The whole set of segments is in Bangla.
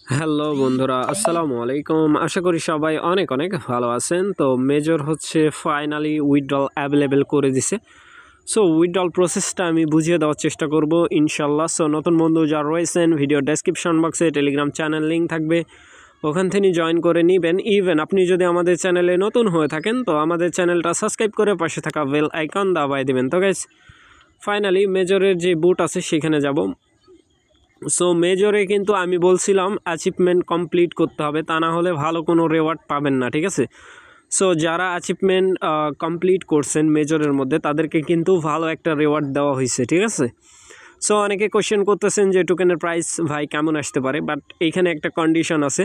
হ্যালো বন্ধুরা, আসসালামু আলাইকুম। আশা করি সবাই অনেক অনেক ভালো আছেন। তো মেজর হচ্ছে ফাইনালি উইথড্রল অ্যাভেলেবেল করে দিছে। সো উইথড্রল প্রসেসটা আমি বুঝিয়ে দেওয়ার চেষ্টা করব ইনশাল্লাহ। সো নতুন বন্ধু যারা রয়েছেন, ভিডিও ডেসক্রিপশন বক্সে টেলিগ্রাম চ্যানেল লিঙ্ক থাকবে, ওখান থেকে জয়েন করে নেবেন। ইভেন আপনি যদি আমাদের চ্যানেলে নতুন হয়ে থাকেন তো আমাদের চ্যানেলটা সাবস্ক্রাইব করে পাশে থাকা বেল আইকন দাবায় দেবেন। তো গাইস ফাইনালি মেজরের যে বুট আছে সেখানে যাব। সো মেজরে কিন্তু আমি বলছিলাম অ্যাচিভমেন্ট কমপ্লিট করতে হবে, তা না হলে ভালো কোনো রেওয়ার্ড পাবেন না, ঠিক আছে। সো যারা অ্যাচিভমেন্ট কমপ্লিট করছেন মেজরের মধ্যে তাদেরকে কিন্তু ভালো একটা রেওয়ার্ড দেওয়া হয়েছে, ঠিক আছে। সো অনেকে কোয়েশ্চেন করতেছেন যে টোকেনের প্রাইস ভাই কেমন আসতে পারে, বাট এইখানে একটা কন্ডিশন আছে,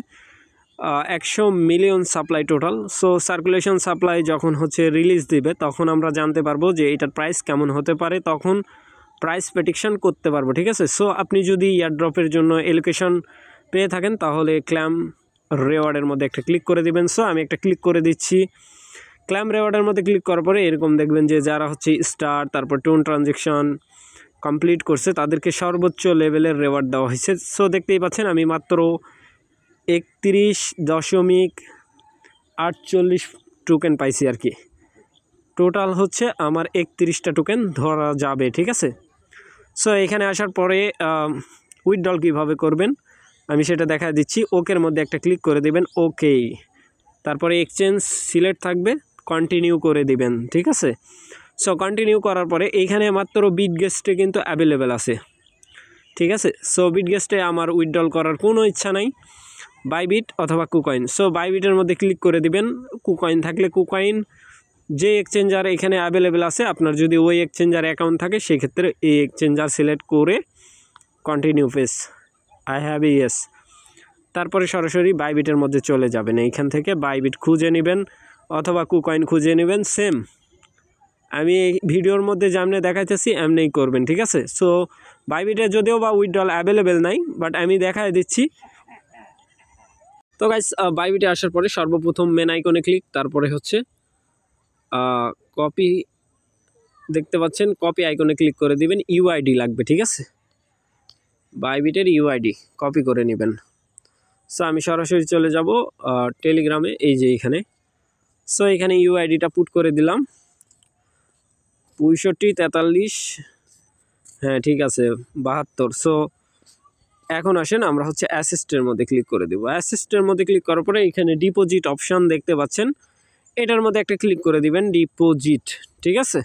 100 million supply total. So circulation supply যখন হচ্ছে রিলিজ দিবে তখন আমরা জানতে পারবো যে এটার প্রাইস কেমন হতে পারে, তখন প্রাইস প্রেডিকশন করতে পারবো, ঠিক আছে। সো আপনি যদি এয়ারড্রপের জন্য এলোকেশন পেয়ে থাকেন তাহলে ক্ল্যাম রেওয়ার্ডের মধ্যে একটা ক্লিক করে দিবেন। সো আমি একটা ক্লিক করে দিচ্ছি। ক্ল্যাম রেওয়ার্ডের মধ্যে ক্লিক করার পরে এরকম দেখবেন যে যারা হচ্ছে স্টার তারপর টোন ট্রানজেকশন কমপ্লিট করছে তাদেরকে সর্বোচ্চ লেভেলের রেওয়ার্ড দেওয়া হয়েছে। সো দেখতেই পাচ্ছেন আমি মাত্র 31.48 টোকেন পাইছি আর কি। টোটাল হচ্ছে আমার 31টা টোকেন ধরা যাবে, ঠিক আছে। সো এখানে আসার পরে উইথড্রল কীভাবে করবেন আমি সেটা দেখা দিচ্ছি। ওকের মধ্যে একটা ক্লিক করে দিবেন, ওকে। তারপরে এক্সচেঞ্জ সিলেক্ট থাকবে, কন্টিনিউ করে দিবেন, ঠিক আছে। সো কন্টিনিউ করার পরে এইখানে মাত্র বিটগেস্টে কিন্তু অ্যাভেলেবেল আছে, ঠিক আছে। সো বিটগেস্টে আমার উইথড্রল করার কোনো ইচ্ছা নাই, বাইবিট অথবা কুকয়েন। সো বাইবিটের মধ্যে ক্লিক করে দিবেন, কুকয়েন থাকলে কুকয়েন, যে এক্সচেঞ্জার এখানে অ্যাভেলেবেল আছে আপনার যদি ওই এক্সচেঞ্জার অ্যাকাউন্ট থাকে সেক্ষেত্রে এই এক্সচেঞ্জার সিলেক্ট করে continue pace I have yes, তারপরে সরাসরি বাইবিটের মধ্যে চলে যাবেন। এইখান থেকে বাইবিট খুঁজে নেবেন অথবা কুকয়েন খুঁজে নেবেন, সেম আমি এই ভিডিওর মধ্যে যেমনি দেখাইতেছি এমনিই করবেন, ঠিক আছে। সো বাইবিটে যদিও বা উইথড্রল অ্যাভেলেবেল নাই, বাট আমি দেখাই দিচ্ছি। তো গাইস বাইবিটে আসার পরে সর্বপ্রথম মেন আইকনে ক্লিক, তারপরে হচ্ছে কপি, দেখতে পাচ্ছেন কপি আইকনে ক্লিক করে দিবেন। ইউআইডি লাগবে, ঠিক আছে, বাইবিটের ইউআইডি কপি করে নেবেন। সো আমি সরাসরি চলে যাব টেলিগ্রামে, এই যে এখানে। সো এখানে ইউআইডিটা পুট করে দিলাম 6543, হ্যাঁ ঠিক আছে 72। সো এখন আসেন আমরা হচ্ছে অ্যাসিস্টের মধ্যে ক্লিক করে দেবো। অ্যাসিস্টের মধ্যে ক্লিক করার পরে এখানে ডিপোজিট অপশান দেখতে পাচ্ছেন, এটার মধ্যে একটা ক্লিক করে দিবেন, ডিপোজিট, ঠিক আছে।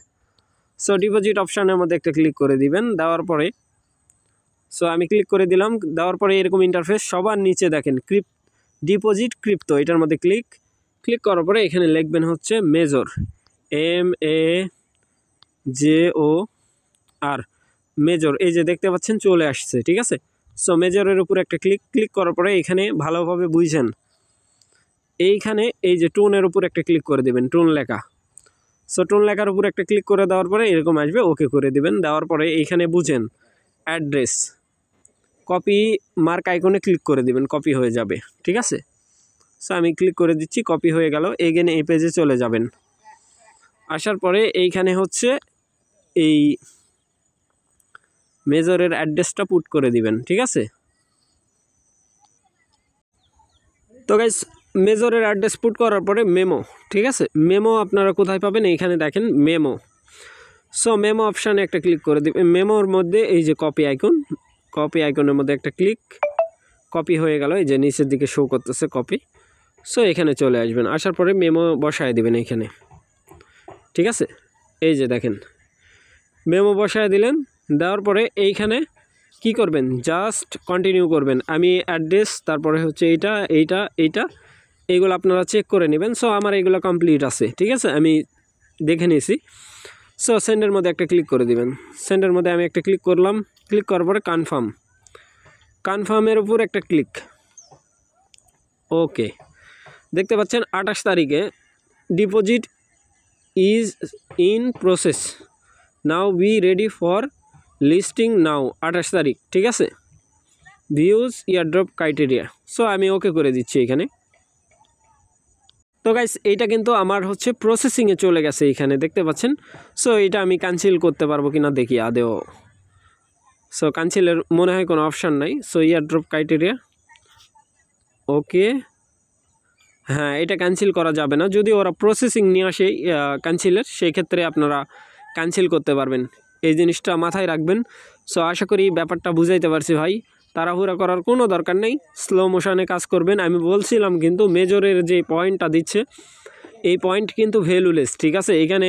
সো ডিপোজিট অপশানের মধ্যে একটা ক্লিক করে দিবেন, দেওয়ার পরে সো আমি ক্লিক করে দিলাম। দেওয়ার পরে এরকম ইন্টারফেস, সবার নিচে দেখেন ডিপোজিট ক্রিপ্টো, এটার মধ্যে ক্লিক করার পরে এখানে লিখবেন হচ্ছে মেজর, MAJOR, মেজর, এই যে দেখতে পাচ্ছেন চলে আসছে, ঠিক আছে। সো মেজরের উপর একটা ক্লিক করার পরে এখানে ভালোভাবে বুঝছেন, এইখানে এই যে টোনের উপর একটা ক্লিক করে দেবেন, টোন লেখা। সো টোন লেখার উপর একটা ক্লিক করে দেওয়ার পরে এরকম আসবে, ওকে করে দিবেন। দেওয়ার পরে এইখানে বুঝেন অ্যাড্রেস, কপি মার্ক আইকনে ক্লিক করে দিবেন, কপি হয়ে যাবে, ঠিক আছে। সো আমি ক্লিক করে দিচ্ছি, কপি হয়ে গেল। এগেন এই পেজে চলে যাবেন। আসার পরে এইখানে হচ্ছে এই মেজরের অ্যাড্রেসটা পুট করে দিবেন, ঠিক আছে। তো গাইস মেজরের অ্যাড্রেস পুট করার পরে মেমো, ঠিক আছে। মেমো আপনারা কোথায় পাবেন, এইখানে দেখেন মেমো। সো মেমো অপশানে একটা ক্লিক করে দিবেন। মেমোর মধ্যে এই যে কপি আইকনের মধ্যে একটা ক্লিক, কপি হয়ে গেল, এই যে নিচের দিকে শো করতেছে কপি। সো এখানে চলে আসবেন, আসার পরে মেমো বসায় দিবেন এইখানে, ঠিক আছে। এই যে দেখেন মেমো বসায় দিলেন। দেওয়ার পরে এইখানে কি করবেন, জাস্ট কন্টিনিউ করবেন। আমি অ্যাড্রেস, তারপরে হচ্ছে এইটা এইগুলো আপনারা চেক করে নেবেন। সো আমার এইগুলো কমপ্লিট আছে, ঠিক আছে, আমি দেখে নিয়েছি। সো সেন্ডের মধ্যে একটা ক্লিক করে দিবেন। সেন্ডের মধ্যে আমি একটা ক্লিক করলাম, ক্লিক করার পরে কনফার্মের উপর একটা ক্লিক, ওকে। দেখতে পাচ্ছেন 28 তারিখে deposit is in process, now be ready for listing now, 28 তারিখ, ঠিক আছে। ভিউজ এয়ারড্রপ ক্রাইটেরিয়া, সো আমি ওকে করে দিচ্ছি এখানে। তো গাইস এইটা কিন্তু আমার হচ্ছে প্রসেসিংয়ে চলে গেছে, এখানে দেখতে পাচ্ছেন। সো এটা আমি ক্যান্সেল করতে পারবো কিনা দেখি আদেও। সো ক্যান্সেলের মনে হয় কোনো অপশান নাই। সো এয়ারড্রপ ক্রাইটেরিয়া, ওকে, হ্যাঁ এটা ক্যান্সেল করা যাবে না, যদি ওরা প্রসেসিং নিয়ে আসে ক্যান্সেলের, সেই ক্ষেত্রে আপনারা ক্যান্সেল করতে পারবেন। এই জিনিসটা মাথায় রাখবেন। সো আশা করি ব্যাপারটা বুঝাইতে পারছি ভাই। তাড়াহুড়া করার কোনো দরকার নেই, স্লো মোশনে কাজ করবেন। আমি বলছিলাম কিন্তু মেজরের যে পয়েন্টটা দিচ্ছে এই পয়েন্ট কিন্তু ভ্যালুলেস, ঠিক আছে। এখানে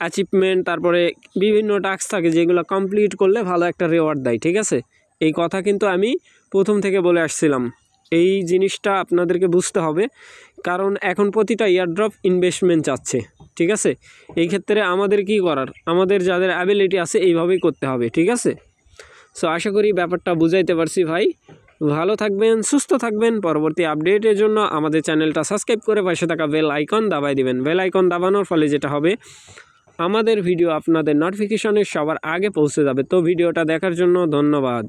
অ্যাচিভমেন্ট তারপরে বিভিন্ন টাস্ক থাকে যেগুলো কমপ্লিট করলে ভালো একটা রেওয়ার্ড দেয়, ঠিক আছে। এই কথা কিন্তু আমি প্রথম থেকে বলে আসছিলাম। এই জিনিসটা আপনাদেরকে বুঝতে হবে, কারণ এখন প্রতিটা ইয়ারড্রপ ইনভেস্টমেন্ট চাচ্ছে, ঠিক আছে। এই ক্ষেত্রে আমাদের কি করার, আমাদের যাদের অ্যাবিলিটি আছে এইভাবেই করতে হবে, ঠিক আছে। সো আশা করি ব্যাপারটা বুঝাইতে পারছি ভাই। ভালো থাকবেন, সুস্থ থাকবেন। পরবর্তী আপডেটের জন্য আমাদের চ্যানেলটা সাবস্ক্রাইব করে পাশে থাকা বেল আইকন দাবাই দিবেন। বেল আইকন দাবানোর ফলে যেটা হবে, আমাদের ভিডিও আপনাদের নোটিফিকেশনে সবার আগে পৌঁছে যাবে। তো ভিডিওটা দেখার জন্য ধন্যবাদ।